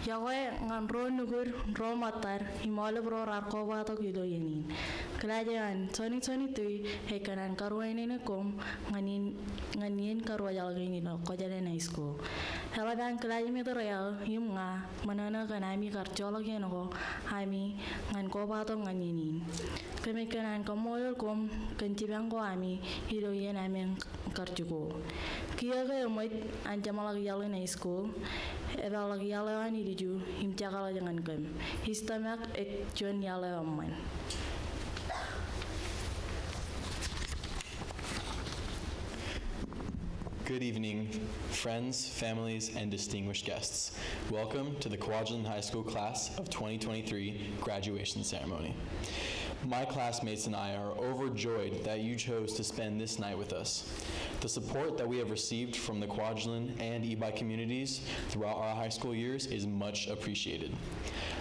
Yawe ngan ro nugur ro matar himale bro rarko bato kilo yenin. Kelajaran 2023 hekanan karwain ini kom nganin karwa jalgini no kojalen high school. Heladan kelajami to real himga manana kanami karjolo genoko hami ngan ko bato nganinin. Kemikanan komol kom kencibang ko ami hilo yen amen karjuko. Kia ke umait anjamalagi jalgin high school. Eba lagi yalewan hidiju himcakala jangan kem. Histamak et John yalewan. Good evening, friends, families, and distinguished guests. Welcome to the Kwajalein High School Class of 2023 graduation ceremony. My classmates and I are overjoyed that you chose to spend this night with us. The support that we have received from the Kwajalein and Ebi communities throughout our high school years is much appreciated.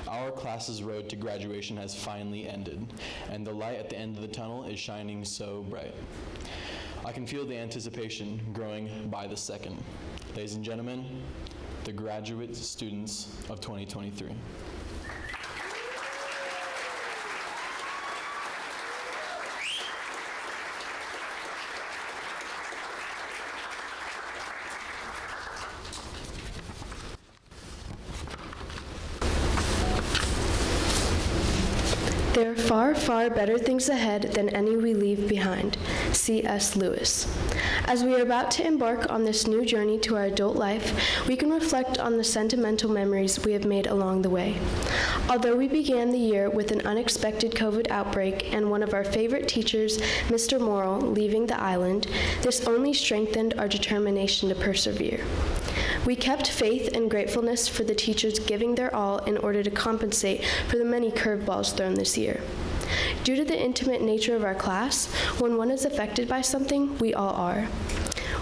Our class's road to graduation has finally ended, and the light at the end of the tunnel is shining so bright. I can feel the anticipation growing by the second. Ladies and gentlemen, the graduate students of 2023. There are far, far better things ahead than any we leave behind. C.S. Lewis. As we are about to embark on this new journey to our adult life, we can reflect on the sentimental memories we have made along the way. Although we began the year with an unexpected COVID outbreak and one of our favorite teachers, Mr. Morrill, leaving the island, this only strengthened our determination to persevere. We kept faith and gratefulness for the teachers giving their all in order to compensate for the many curveballs thrown this year. Due to the intimate nature of our class, when one is affected by something, we all are.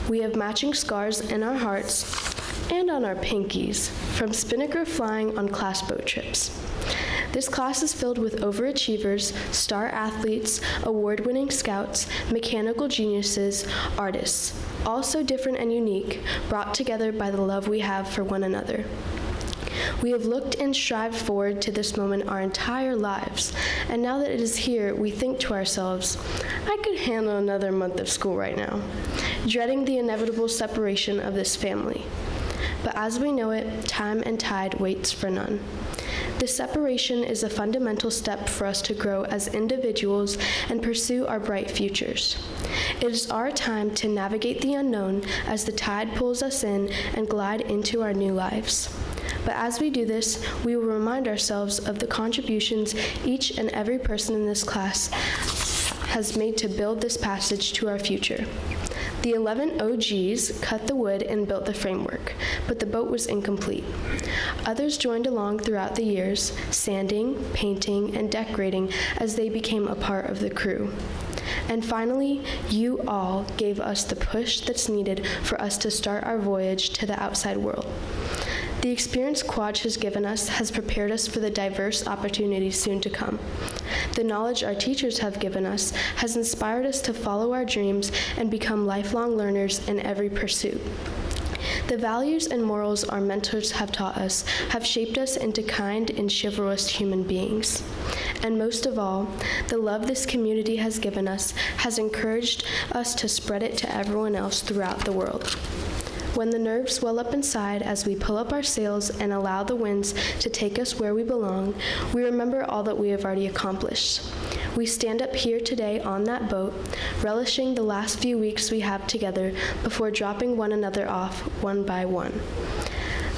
We have matching scars in our hearts and on our pinkies from spinnaker flying on class boat trips. This class is filled with overachievers, star athletes, award-winning scouts, mechanical geniuses, artists, all so different and unique, brought together by the love we have for one another. We have looked and strived forward to this moment our entire lives, and now that it is here, we think to ourselves, I could handle another month of school right now, dreading the inevitable separation of this family. But as we know it, time and tide waits for none. This separation is a fundamental step for us to grow as individuals and pursue our bright futures. It is our time to navigate the unknown as the tide pulls us in and glide into our new lives. But as we do this, we will remind ourselves of the contributions each and every person in this class has made to build this passage to our future. The 11 OGs cut the wood and built the framework, but the boat was incomplete. Others joined along throughout the years, sanding, painting, and decorating as they became a part of the crew. And finally, you all gave us the push that's needed for us to start our voyage to the outside world. The experience Quad has given us has prepared us for the diverse opportunities soon to come. The knowledge our teachers have given us has inspired us to follow our dreams and become lifelong learners in every pursuit. The values and morals our mentors have taught us have shaped us into kind and chivalrous human beings. And most of all, the love this community has given us has encouraged us to spread it to everyone else throughout the world. When the nerves swell up inside as we pull up our sails and allow the winds to take us where we belong, we remember all that we have already accomplished. We stand up here today on that boat, relishing the last few weeks we have together before dropping one another off one by one.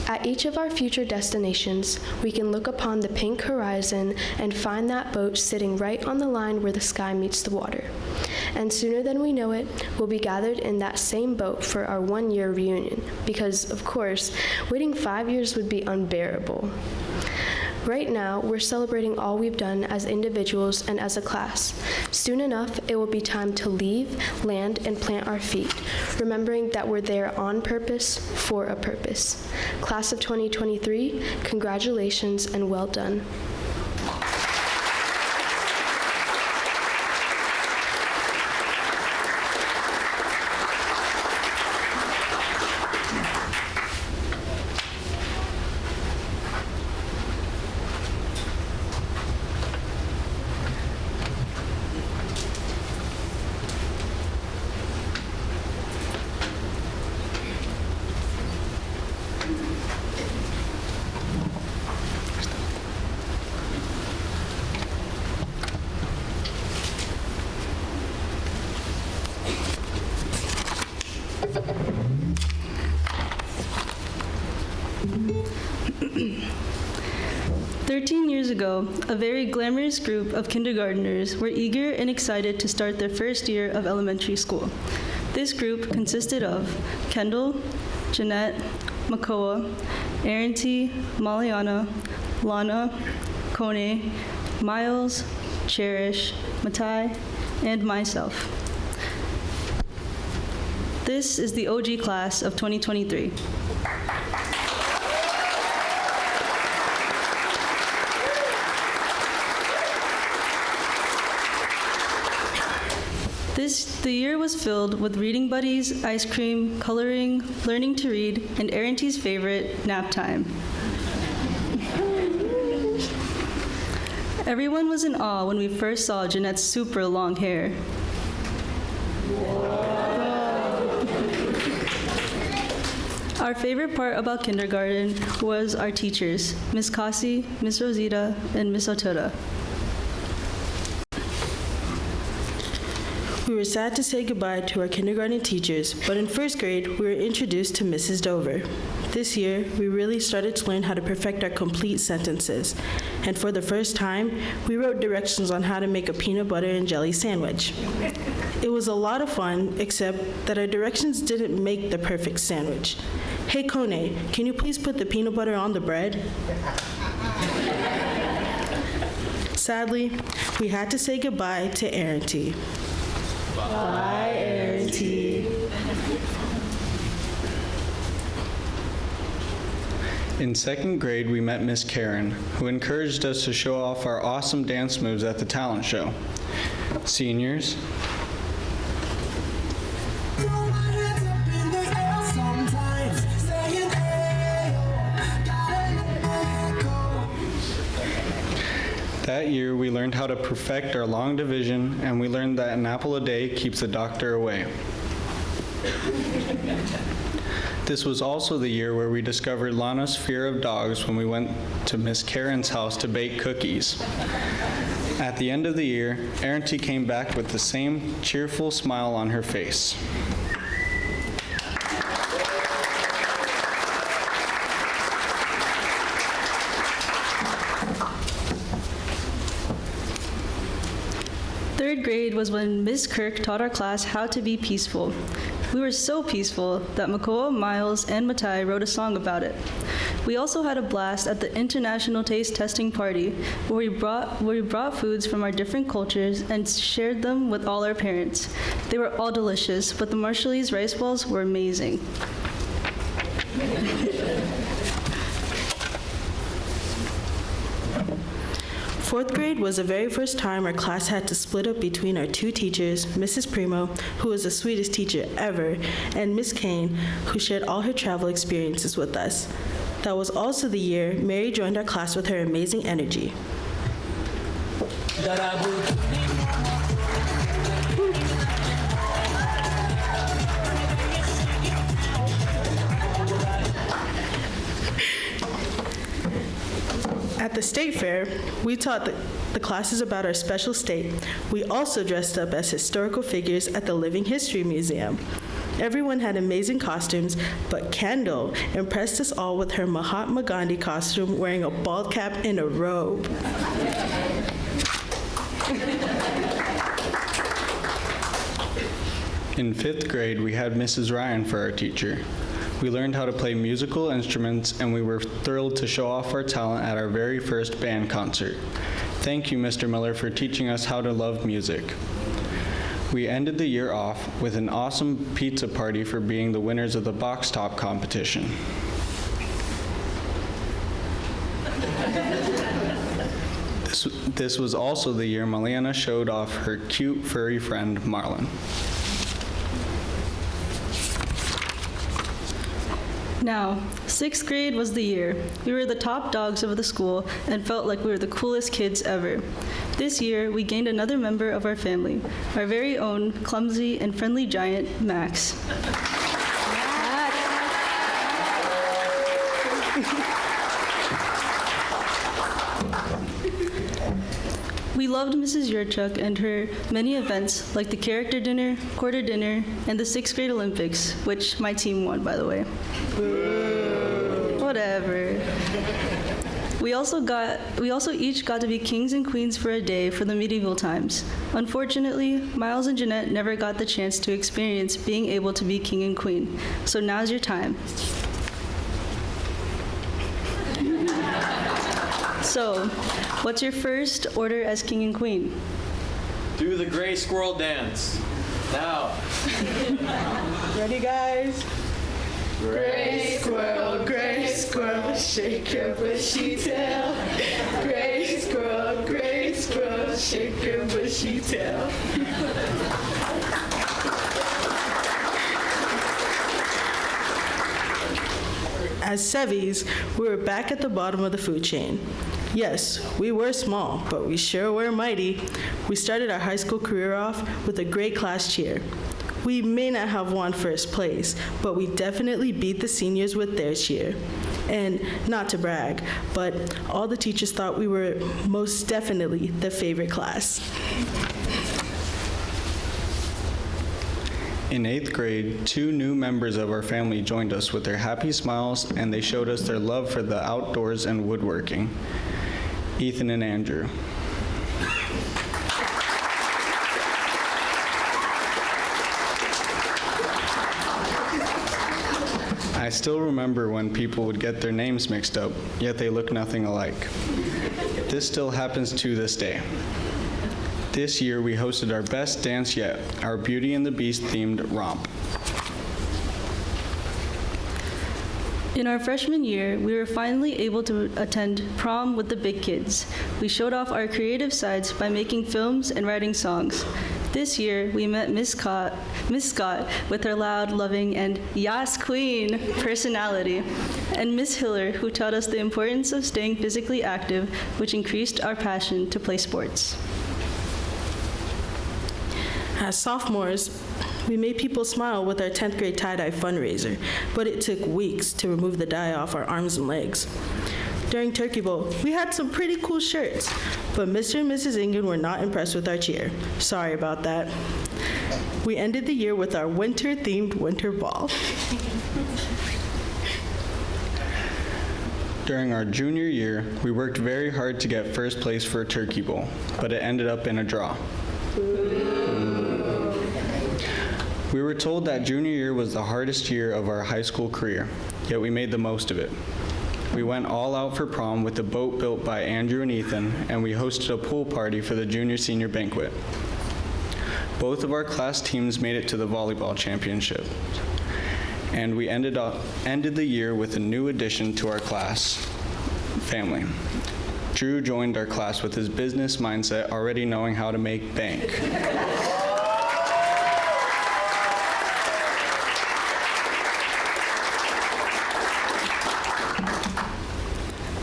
At each of our future destinations, we can look upon the pink horizon and find that boat sitting right on the line where the sky meets the water. And sooner than we know it, we'll be gathered in that same boat for our one-year reunion, because, of course, waiting 5 years would be unbearable. Right now, we're celebrating all we've done as individuals and as a class. Soon enough, it will be time to leave, land, and plant our feet, remembering that we're there on purpose, for a purpose. Class of 2023, congratulations and well done. years ago, a very glamorous group of kindergarteners were eager and excited to start their first year of elementary school. This group consisted of Kendall, Jeanette, Makoa, Aaron T., Maliana, Lana, Kone, Miles, Cherish, Matai, and myself. This is the OG class of 2023. The year was filled with reading buddies, ice cream, coloring, learning to read, and Aaron T's favorite, nap time. Everyone was in awe when we first saw Jeanette's super long hair. Our favorite part about kindergarten was our teachers, Miss Kasi, Miss Rosita, and Miss Otoda. We were sad to say goodbye to our kindergarten teachers, but in first grade, we were introduced to Mrs. Dover. This year, we really started to learn how to perfect our complete sentences. And for the first time, we wrote directions on how to make a peanut butter and jelly sandwich. It was a lot of fun, except that our directions didn't make the perfect sandwich. Hey, Kone, can you please put the peanut butter on the bread? Sadly, we had to say goodbye to Aaron T. Bye, Aaron T. In second grade, we met Miss Karen, who encouraged us to show off our awesome dance moves at the talent show. Seniors, that year, we learned how to perfect our long division, and we learned that an apple a day keeps the doctor away. This was also the year where we discovered Lana's fear of dogs when we went to Miss Karen's house to bake cookies. At the end of the year, Aaron T. came back with the same cheerful smile on her face. Third grade was when Miss Kirk taught our class how to be peaceful. We were so peaceful that Makoa, Miles, and Matai wrote a song about it. We also had a blast at the International Taste Testing Party, where we brought foods from our different cultures and shared them with all our parents. They were all delicious, but the Marshallese rice balls were amazing. Fourth grade was the very first time our class had to split up between our two teachers, Mrs. Primo, who was the sweetest teacher ever, and Miss Kane, who shared all her travel experiences with us. That was also the year Mary joined our class with her amazing energy. At the state fair, we taught the classes about our special state. We also dressed up as historical figures at the Living History Museum. Everyone had amazing costumes, but Kendall impressed us all with her Mahatma Gandhi costume, wearing a bald cap and a robe. In fifth grade, we had Mrs. Ryan for our teacher. We learned how to play musical instruments, and we were thrilled to show off our talent at our very first band concert. Thank you, Mr. Miller, for teaching us how to love music. We ended the year off with an awesome pizza party for being the winners of the box top competition. This was also the year Maliana showed off her cute furry friend, Marlon. Now, sixth grade was the year. We were the top dogs of the school and felt like we were the coolest kids ever. This year, we gained another member of our family, our very own clumsy and friendly giant, Max. We loved Mrs. Yurchuk and her many events like the character dinner, quarter dinner, and the sixth grade Olympics, which my team won, by the way. Whatever. We also each got to be kings and queens for a day for the medieval times. Unfortunately, Miles and Jeanette never got the chance to experience being able to be king and queen. So now's your time. So, what's your first order as king and queen? Do the gray squirrel dance. Now. Ready, guys? Gray squirrel, shake your bushy tail. Gray squirrel, shake your bushy tail. As Sevies, we were back at the bottom of the food chain. Yes, we were small, but we sure were mighty. We started our high school career off with a great class cheer. We may not have won first place, but we definitely beat the seniors with their cheer. And not to brag, but all the teachers thought we were most definitely the favorite class. In 8th grade, 2 new members of our family joined us with their happy smiles, and they showed us their love for the outdoors and woodworking. Ethan and Andrew. I still remember when people would get their names mixed up, yet they look nothing alike. This still happens to this day. This year, we hosted our best dance yet, our Beauty and the Beast themed romp. In our freshman year, we were finally able to attend prom with the big kids. We showed off our creative sides by making films and writing songs. This year, we met Miss Scott with her loud, loving, and "Yas Queen" personality, and Miss Hiller, who taught us the importance of staying physically active, which increased our passion to play sports. As sophomores, we made people smile with our 10th grade tie-dye fundraiser, but it took weeks to remove the dye off our arms and legs. During Turkey Bowl, we had some pretty cool shirts, but Mr. and Mrs. Ingen were not impressed with our cheer. Sorry about that. We ended the year with our winter-themed winter ball. During our junior year, we worked very hard to get first place for Turkey Bowl, but it ended up in a draw. We were told that junior year was the hardest year of our high school career, yet we made the most of it. We went all out for prom with a boat built by Andrew and Ethan, and we hosted a pool party for the junior-senior banquet. Both of our class teams made it to the volleyball championship, and we ended the year with a new addition to our class family. Drew joined our class with his business mindset, already knowing how to make bank.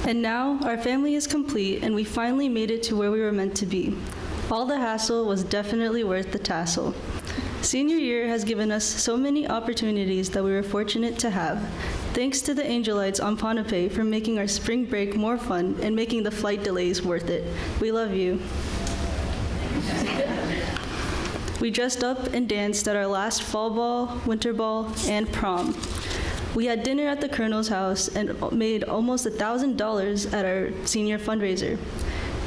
And now, our family is complete, and we finally made it to where we were meant to be. All the hassle was definitely worth the tassel. Senior year has given us so many opportunities that we were fortunate to have. Thanks to the Angelites on Ponape for making our spring break more fun and making the flight delays worth it. We love you. We dressed up and danced at our last fall ball, winter ball, and prom. We had dinner at the Colonel's house and made almost $1,000 at our senior fundraiser.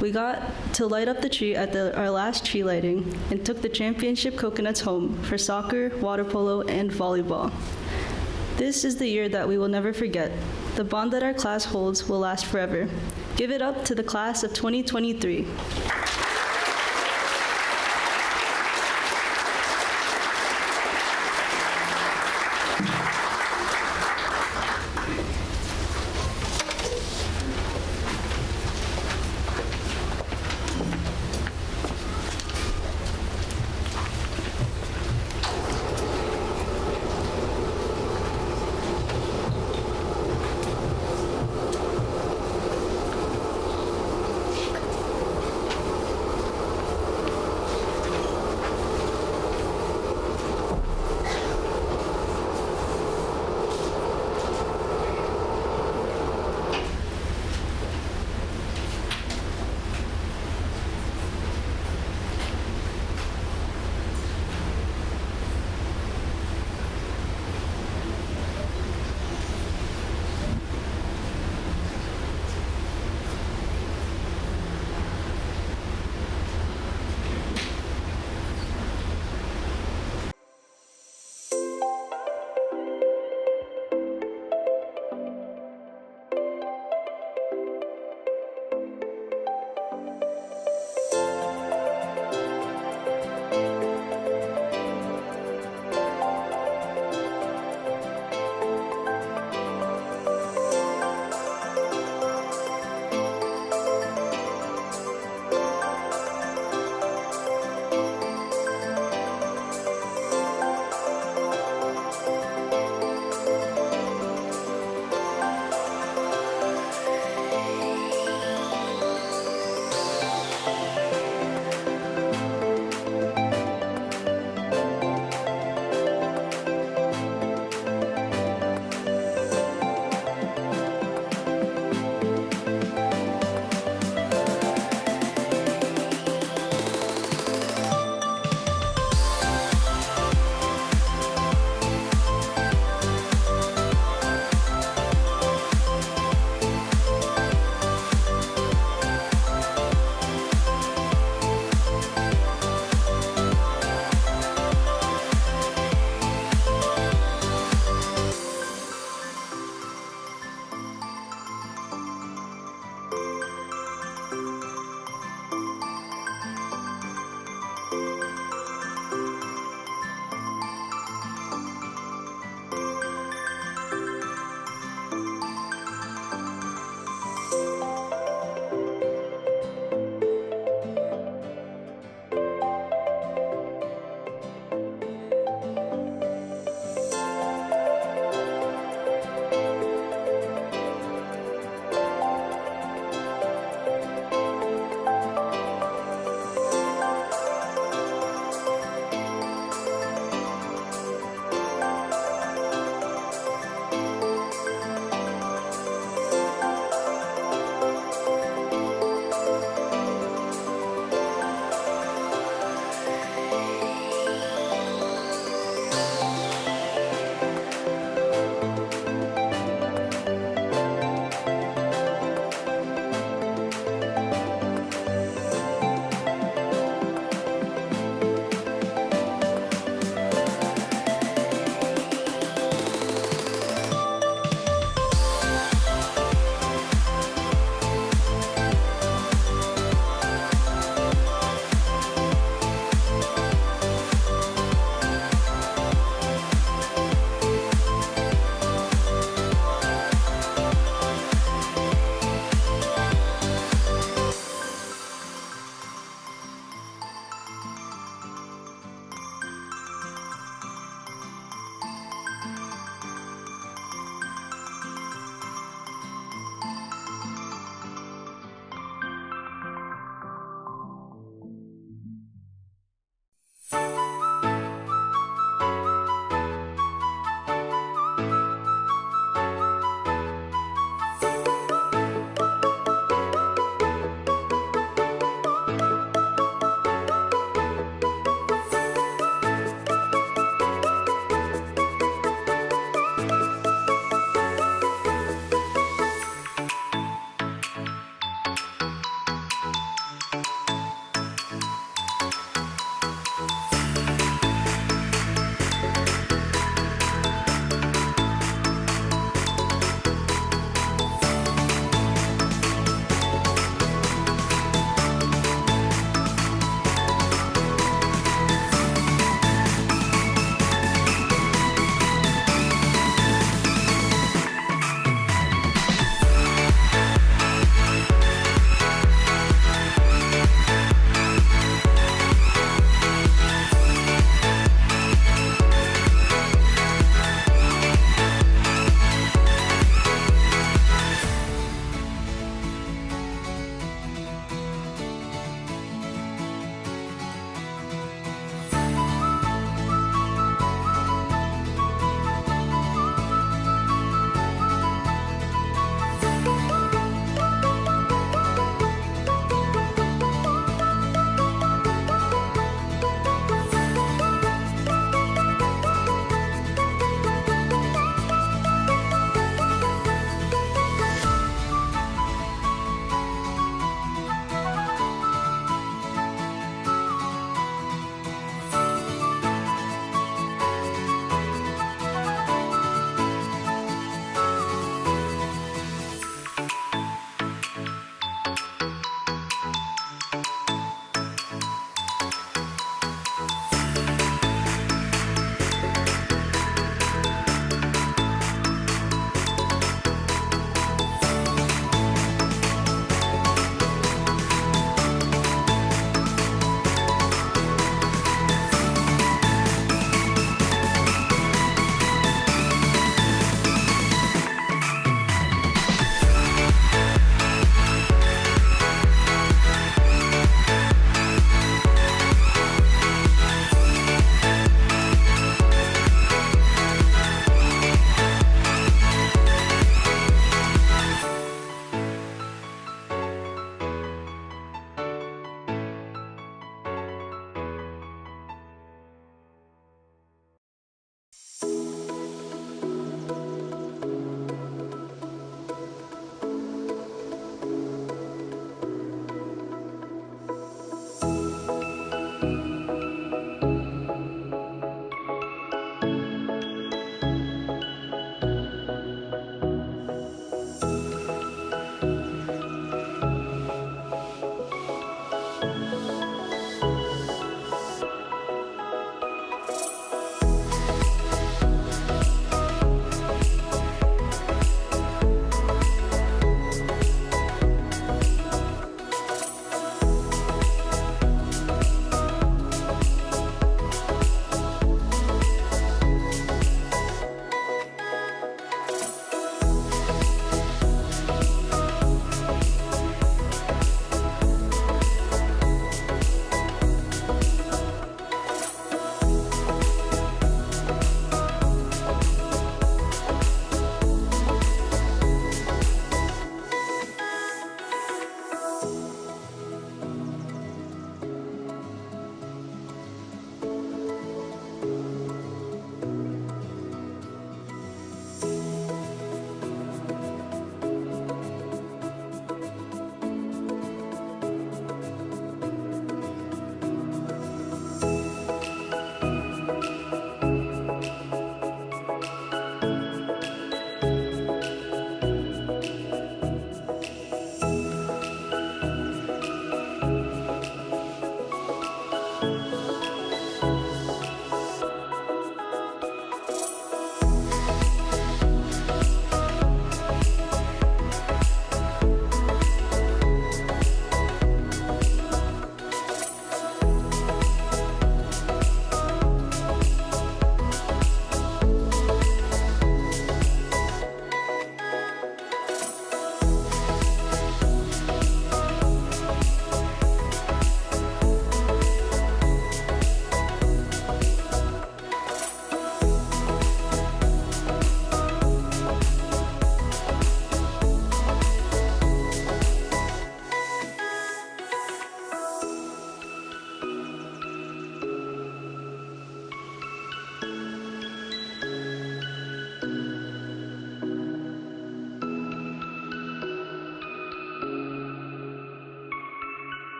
We got to light up the tree at our last tree lighting and took the championship coconuts home for soccer, water polo, and volleyball. This is the year that we will never forget. The bond that our class holds will last forever. Give it up to the class of 2023.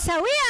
sawia.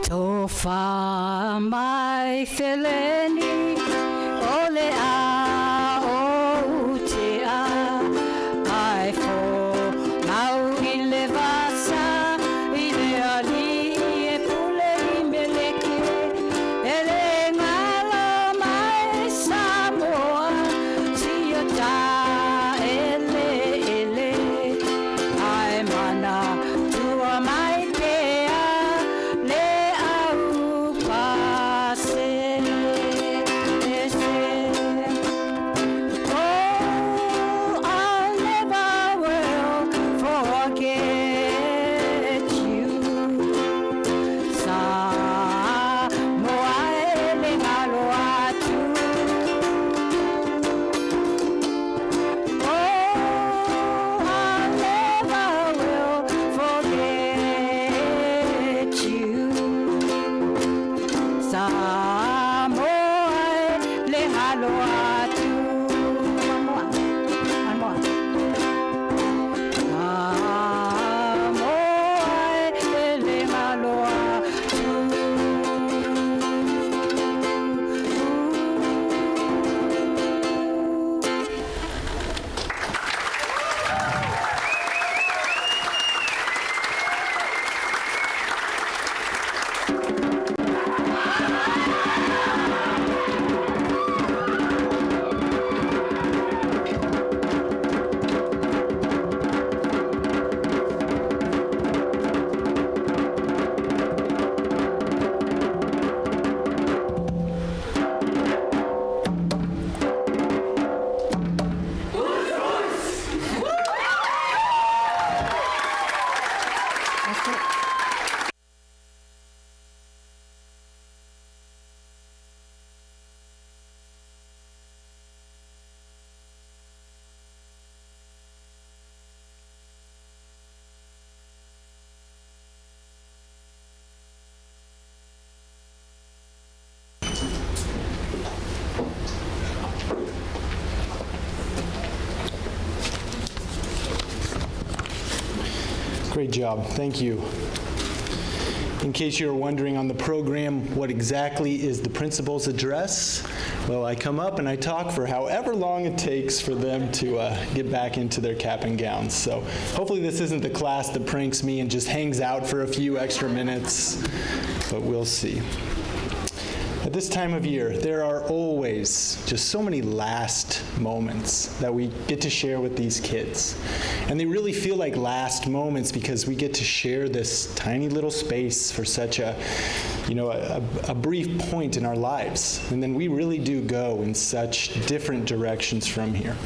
Tofa mai feleni ole a o te a Great job. Thank you. In case you're wondering on the program, what exactly is the principal's address? Well, I come up and I talk for however long it takes for them to get back into their cap and gowns. So hopefully this isn't the class that pranks me and just hangs out for a few extra minutes, but we'll see. At this time of year, there are always just so many last moments that we get to share with these kids. And they really feel like last moments because we get to share this tiny little space for such a brief point in our lives. And then we really do go in such different directions from here.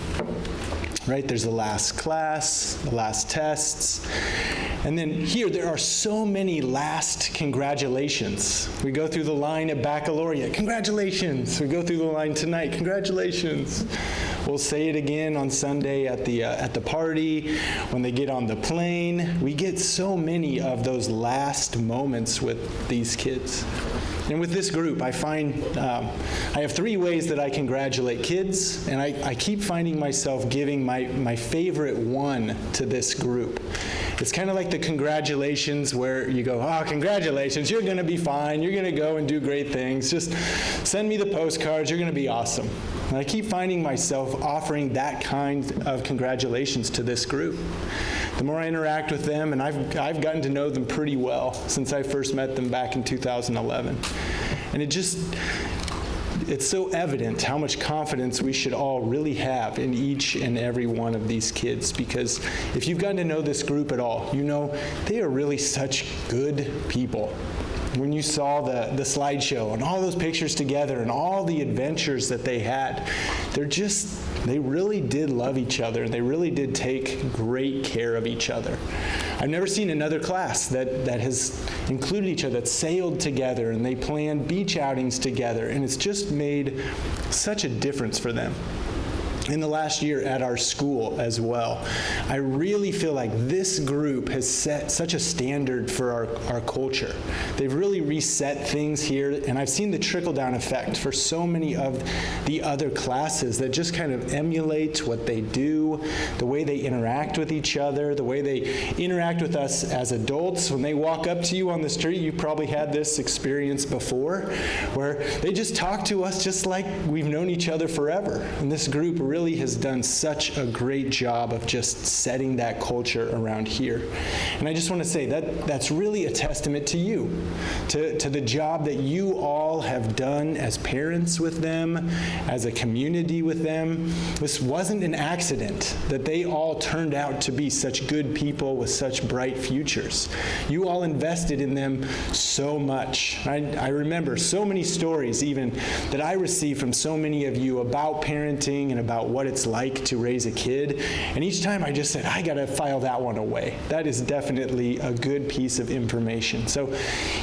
Right? There's the last class, the last tests. And then here, there are so many last congratulations. We go through the line at baccalaureate, congratulations. We go through the line tonight, congratulations. We'll say it again on Sunday at the party, when they get on the plane. We get so many of those last moments with these kids. And with this group, I find I have 3 ways that I congratulate kids, and I keep finding myself giving my favorite one to this group. It's kind of like the congratulations where you go, oh, congratulations, you're going to be fine, you're going to go and do great things, just send me the postcards, you're going to be awesome. And I keep finding myself offering that kind of congratulations to this group. The more I interact with them, and I've gotten to know them pretty well since I first met them back in 2011. And it's so evident how much confidence we should all really have in each and every one of these kids, because if you've gotten to know this group at all, you know they are really such good people. When you saw the slideshow and all those pictures together and all the adventures that they had, they really did love each other, and they really did take great care of each other. I've never seen another class that has included each other, that sailed together, and they planned beach outings together, and it's just made such a difference for them. In the last year at our school as well, I really feel like this group has set such a standard for our culture. They've really reset things here, and I've seen the trickle-down effect for so many of the other classes that just kind of emulate what they do, the way they interact with each other, the way they interact with us as adults. When they walk up to you on the street, you probably had this experience before, where they just talk to us just like we've known each other forever. And this group really has done such a great job of just setting that culture around here. And I just want to say that's really a testament to you, to the job that you all have done as parents with them, as a community with them. This wasn't an accident that they all turned out to be such good people with such bright futures. You all invested in them so much. I remember so many stories even that I received from so many of you about parenting and about what it's like to raise a kid. And each time I just said, I got to file that one away. That is definitely a good piece of information. So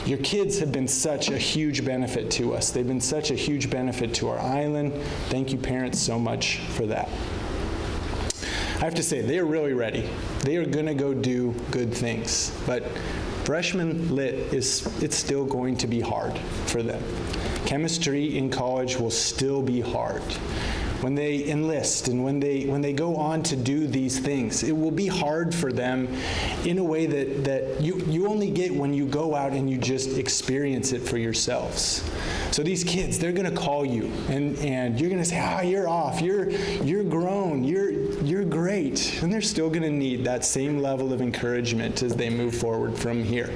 your kids have been such a huge benefit to us. They've been such a huge benefit to our island. Thank you, parents, so much for that. I have to say, they are really ready. They are going to go do good things. But freshman lit it's still going to be hard for them. Chemistry in college will still be hard. When they enlist and when they go on to do these things, it will be hard for them in a way that you only get when you go out and you just experience it for yourselves. So these kids, they're going to call you and you're going to say, you're off, you're grown, you're great. And they're still going to need that same level of encouragement as they move forward from here.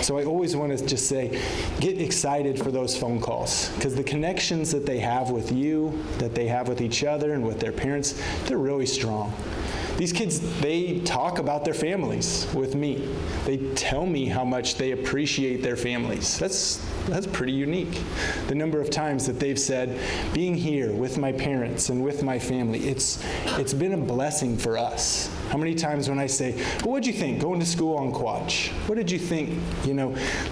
So I always want to just say, get excited for those phone calls, because the connections that they have with you, that they have with each other and with their parents, they're really strong. These kids, they talk about their families with me. They tell me how much they appreciate their families. That's pretty unique. The number of times that they've said, being here with my parents and with my family, it's been a blessing for us. How many times when I say, well, what'd you think going to school on Quatch? What did you think,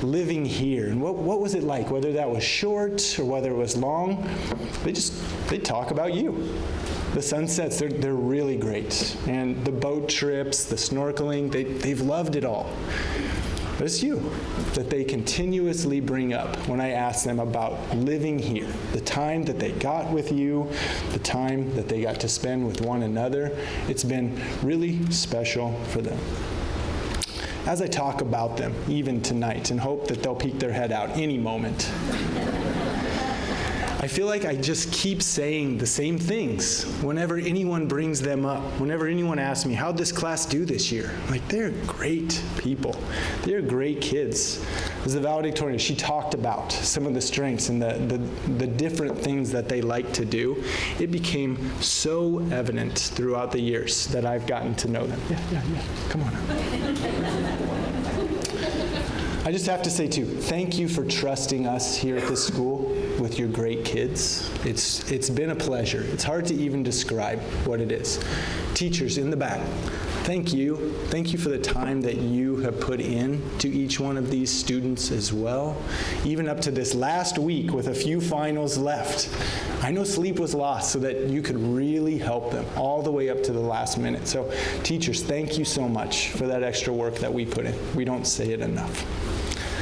living here? And what was it like, whether that was short or whether it was long? They talk about you. The sunsets, they're really great. And the boat trips, the snorkeling, they've loved it all. But it's you that they continuously bring up when I ask them about living here, the time that they got with you, the time that they got to spend with one another. It's been really special for them. as I talk about them, even tonight, and hope that they'll peek their head out any moment. I feel like I just keep saying the same things whenever anyone brings them up, whenever anyone asks me, how'd this class do this year? I'm like, they're great people. They're great kids. As the valedictorian, she talked about some of the strengths and the different things that they like to do. It became so evident throughout the years that I've gotten to know them. Yeah, come on up. I just have to say too, thank you for trusting us here at this school with your great kids. It's been a pleasure. It's hard to even describe what it is. Teachers in the back, thank you. Thank you for the time that you have put in to each one of these students as well. Even up to this last week with a few finals left. I know sleep was lost so that you could really help them all the way up to the last minute. So teachers, thank you so much for that extra work that we put in. We don't say it enough.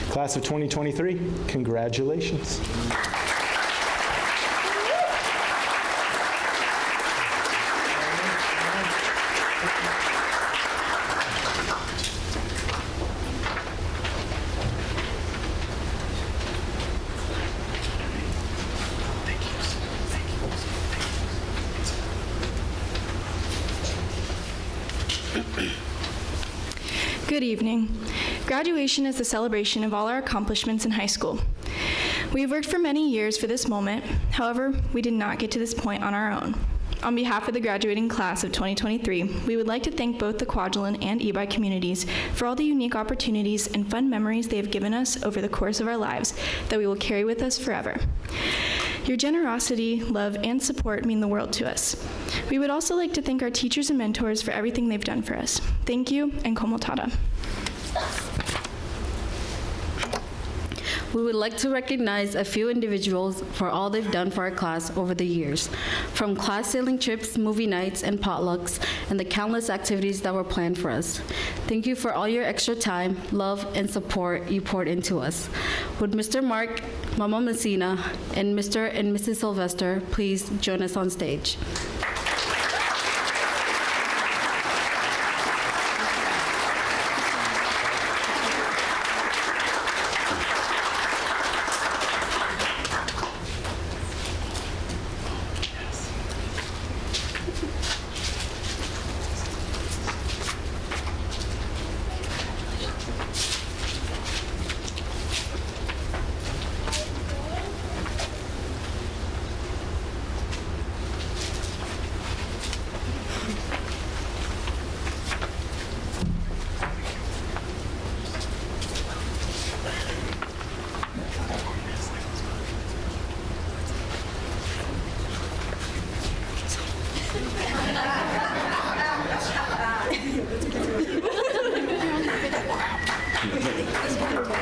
Class of 2023, congratulations. Good evening. Graduation is the celebration of all our accomplishments in high school. We have worked for many years for this moment. However, we did not get to this point on our own. On behalf of the graduating class of 2023, we would like to thank both the Kwajalein and Ebi communities for all the unique opportunities and fun memories they have given us over the course of our lives that we will carry with us forever. Your generosity, love, and support mean the world to us. We would also like to thank our teachers and mentors for everything they've done for us. Thank you, and Komotada. We would like to recognize a few individuals for all they've done for our class over the years, from class sailing trips, movie nights, and potlucks, and the countless activities that were planned for us. Thank you for all your extra time, love, and support you poured into us. Would Mr. Mark, Mama Messina, and Mr. and Mrs. Sylvester please join us on stage?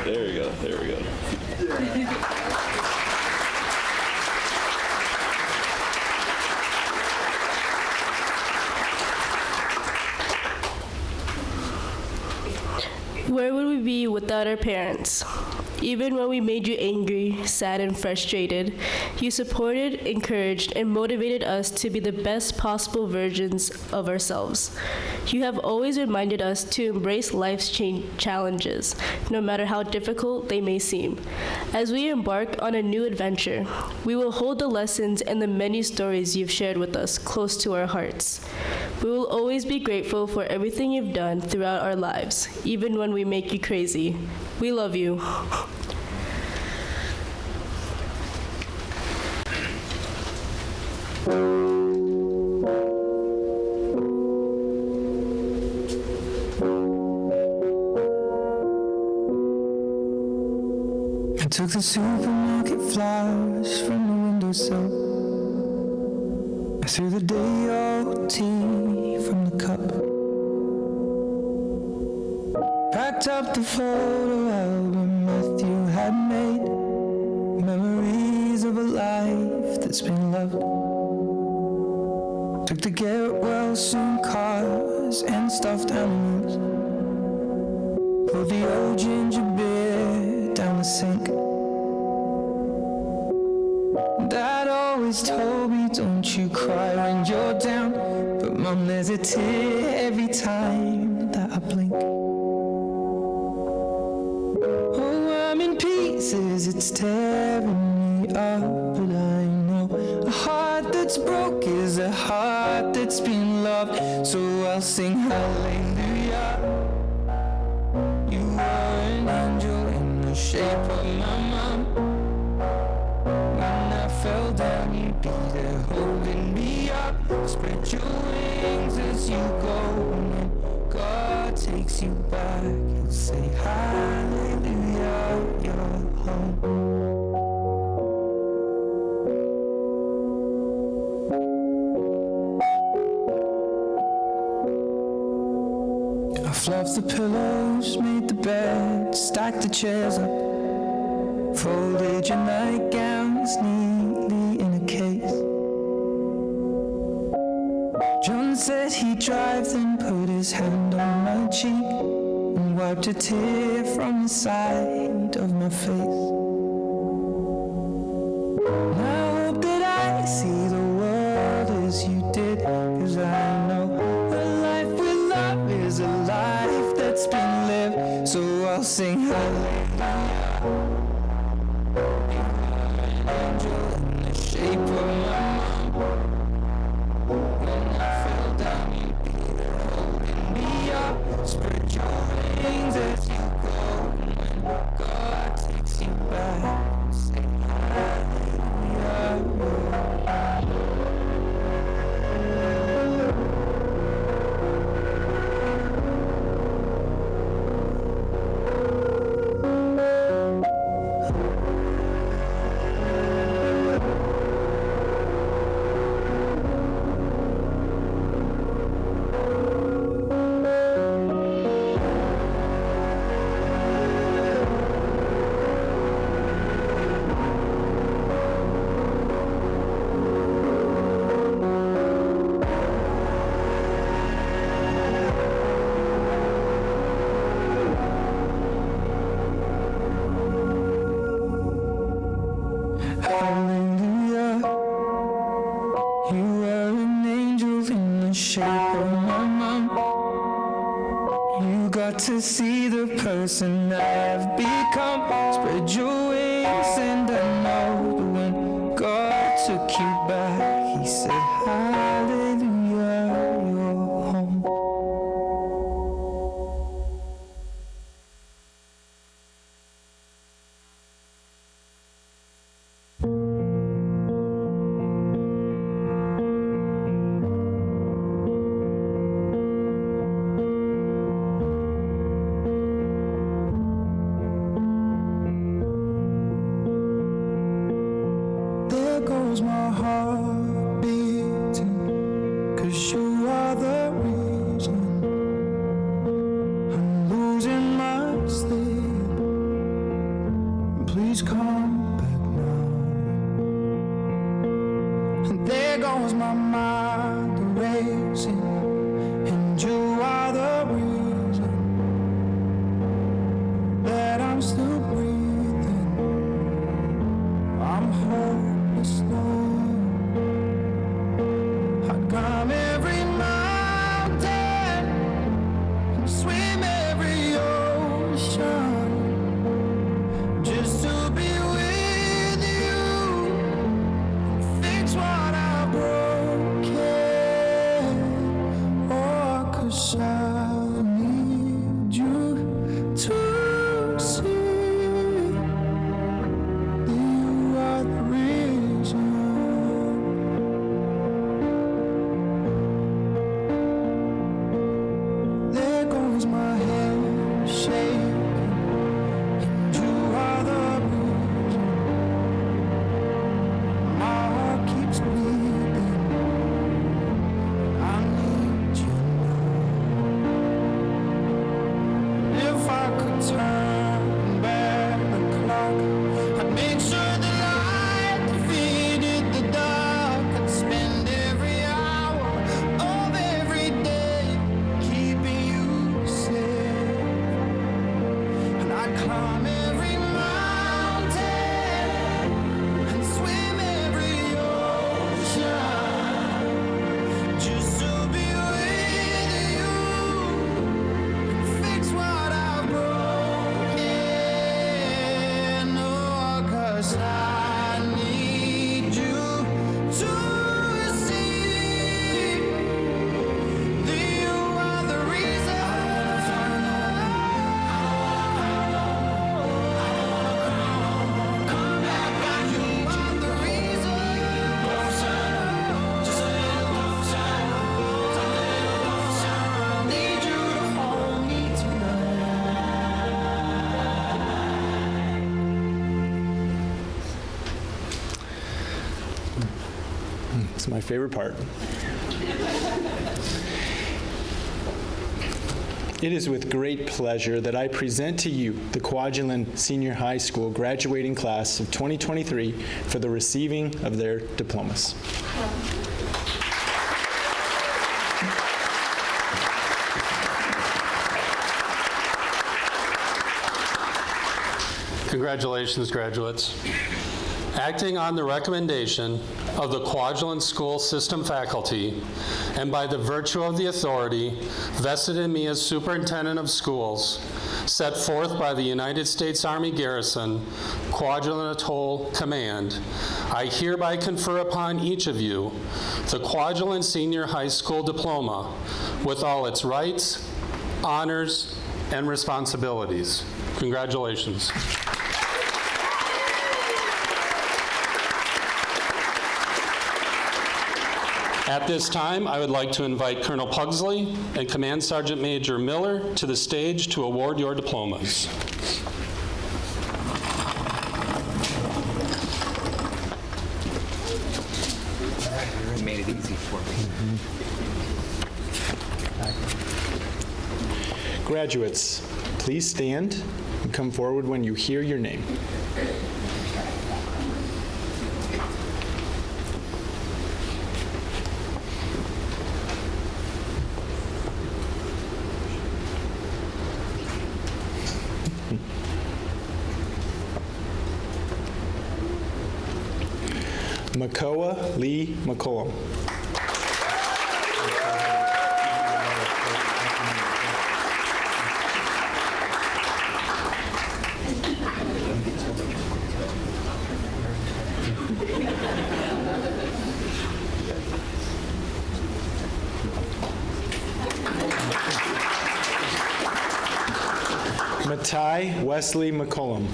There we go. Where would we be without our parents? Even when we made you angry, sad, and frustrated, you supported, encouraged, and motivated us to be the best possible versions of ourselves. You have always reminded us to embrace life's challenges, no matter how difficult they may seem. As we embark on a new adventure, we will hold the lessons and the many stories you've shared with us close to our hearts. We will always be grateful for everything you've done throughout our lives, even when we make you crazy. We love you. I took the supermarket flowers from the windowsill. I threw the day-old tea from the cup. Packed up the photo album Matthew had made. Memories of a life that's been loved. Took the get-well-soon cars and stuffed animals. Poured the old ginger beer down the sink. Dad always told me, don't you cry when you're down. But Mum, there's a tear every time that I blink. pieces, it's tearing me up. But I know a heart that's broke is a heart that's been loved. So I'll sing hallelujah. You are an angel in the shape of my mom. When I fell down, you'd be there holding me up. Spread your wings as you go. And when God takes you back, you'll say hallelujah, you're home. I fluffed the pillows, made the bed, stacked the chairs up, folded your nightgowns neatly in a case. John said he'd drive, then put his hand on my cheek and wiped a tear from the side of my face. And I hope that I see the world as you did, 'cause I know a life with love is a life that's been lived. So I'll sing hallelujah. You are an angel in the shape of my mom. When I fell down, you'd be there holding me up. Spread your wings as you go. And when God takes you back, say hallelujah. Hallelujah, you are an angel in the shape of my mom. You got to see the person I have become. Spread your wings and I know that when God took you back, he said hallelujah, you're home. There goes my heart beating, 'cause you are the reason I'm losing my sleep. Please come back now. And there goes my mind racing, and you are the reason that I'm still breathing. I'm hopeless now. I'd climb every mountain and swim every ocean just to be with you and fix what I've broken. Oh, 'cause I need you to see you are the reason. There goes my head shaking, and you are the reason. My heart keeps bleeding. I need you now. If I could turn back the clock, I'd make sure the light defeated the dark. I'd spend every hour of every day keeping you safe. And I'd climb every mountain and swim every ocean just to be with you and fix what I've broken. Oh, It's my favorite part. It is with great pleasure that I present to you the Kwajalein Senior High School graduating class of 2023 for the receiving of their diplomas. Congratulations, graduates. Acting on the recommendation of the Kwajalein School System faculty and by the virtue of the authority vested in me as Superintendent of Schools, set forth by the United States Army Garrison, Kwajalein Atoll Command, I hereby confer upon each of you the Kwajalein Senior High School Diploma with all its rights, honors, and responsibilities. Congratulations. At this time, I would like to invite Colonel Pugsley and Command Sergeant Major Miller to the stage to award your diplomas. You made it easy for me. Graduates, please stand and come forward when you hear your name. Makoa Lee McCollum. Matai Wesley McCollum.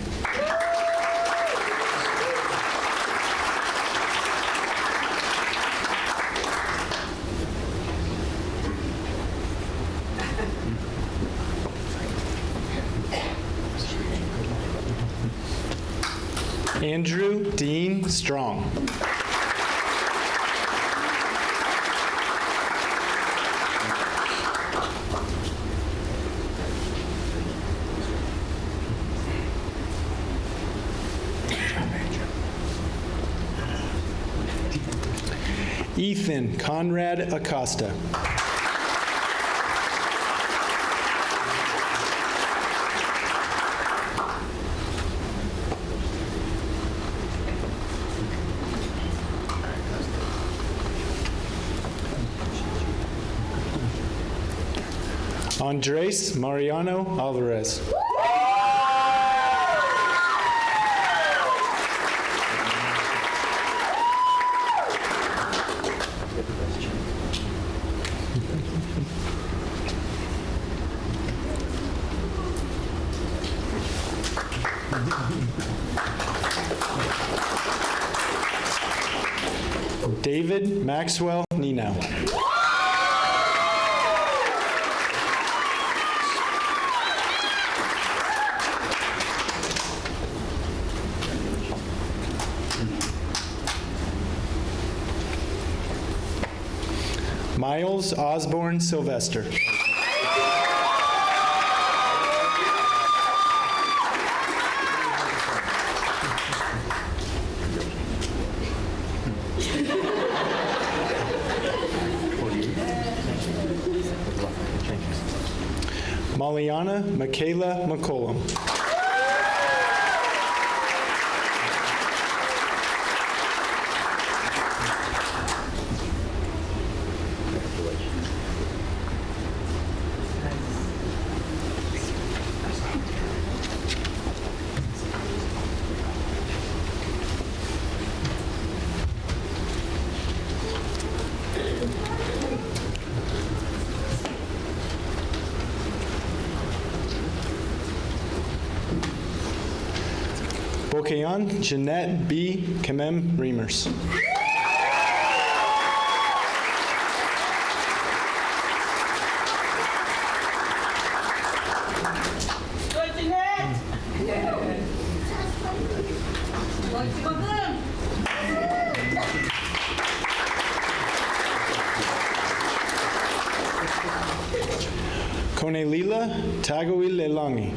Andrew Dean Strong. Ethan Conrad Acosta. Andres Mariano Alvarez. David Maxwell Nino. Miles Osborne Sylvester. Maliana Michaela McCollum. Bokayan Jeanette B. Kamem Reimers. Konelila Tagoilelangi.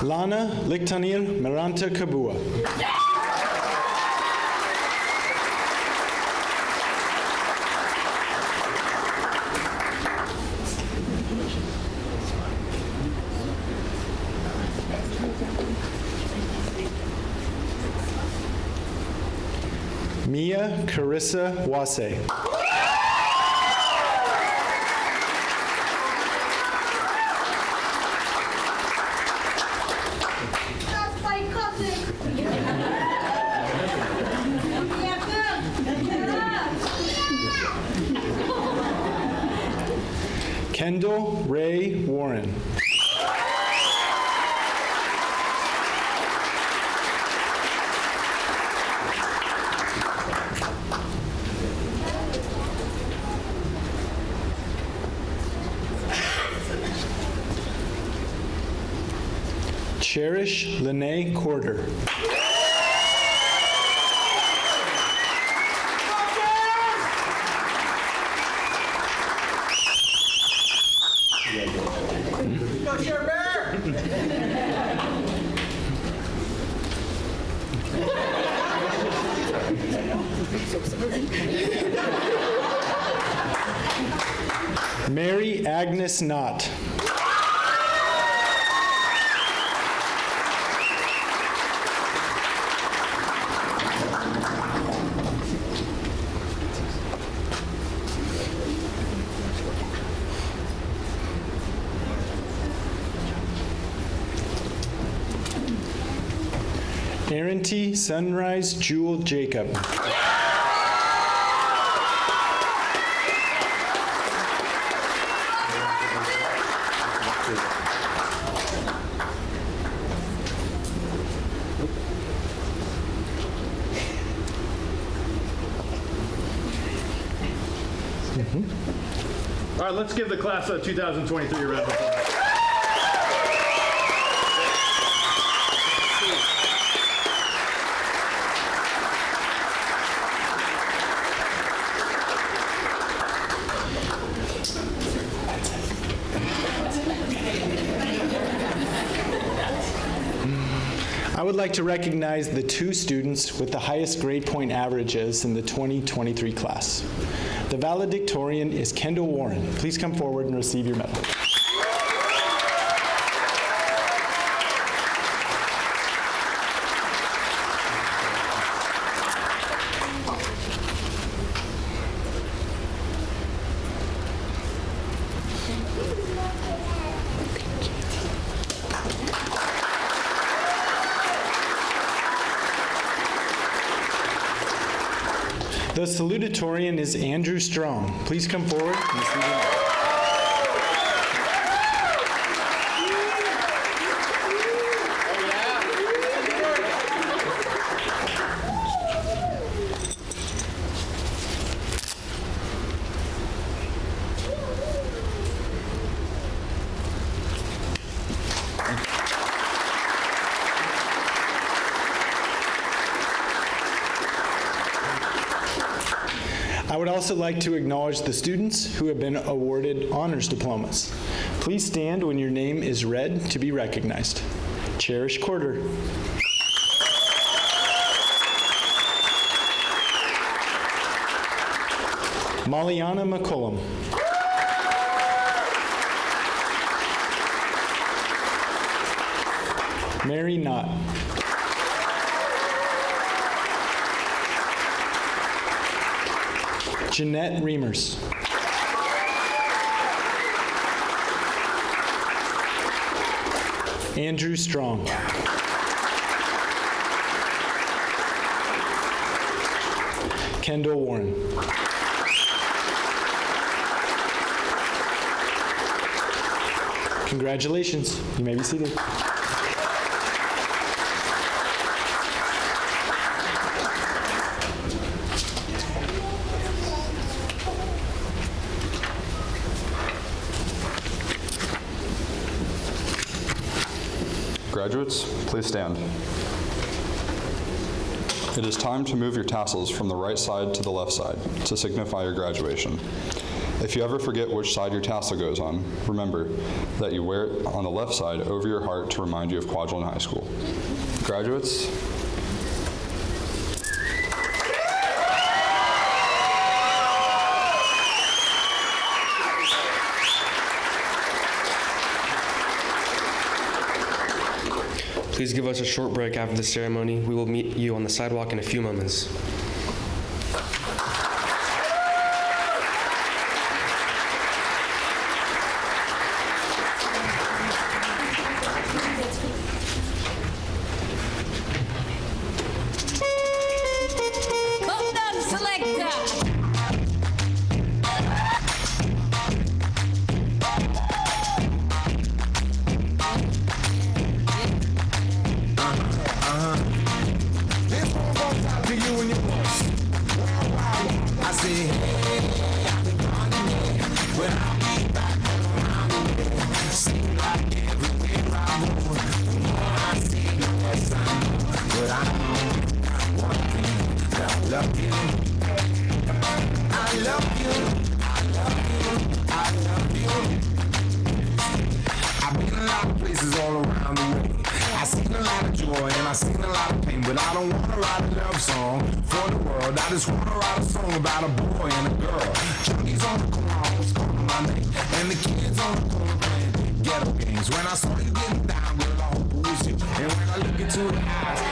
Lana Liktanir Maranta Kabua. Mia Carissa Wase. That's my cousin. Kendall Ray Warren. Cherish Lene Corder. Go Share Bear! Mary Agnes Knott. Aaron T. Sunrise Jewel Jacob. All right, let's give the class of 2023 a round of applause. I would like to recognize the two students with the highest grade point averages in the 2023 class. The valedictorian is Kendall Warren. Please come forward and receive your medal. The salutatorian is Andrew Strong. Please come forward and receive your medal. I would also like to acknowledge the students who have been awarded honors diplomas. Please stand when your name is read to be recognized. Cherish Corder. Maliana McCullum. Mary Knott. Jeanette Reimers. Andrew Strong. Kendall Warren. Congratulations. You may be seated. Graduates, please stand. It is time to move your tassels from the right side to the left side to signify your graduation. If you ever forget which side your tassel goes on, remember that you wear it on the left side over your heart to remind you of Kwajalein High School. Graduates, please give us a short break after the ceremony. We will meet you on the sidewalk in a few moments. When I saw you getting down, girl, I hope it was you. And when I look into the eyes,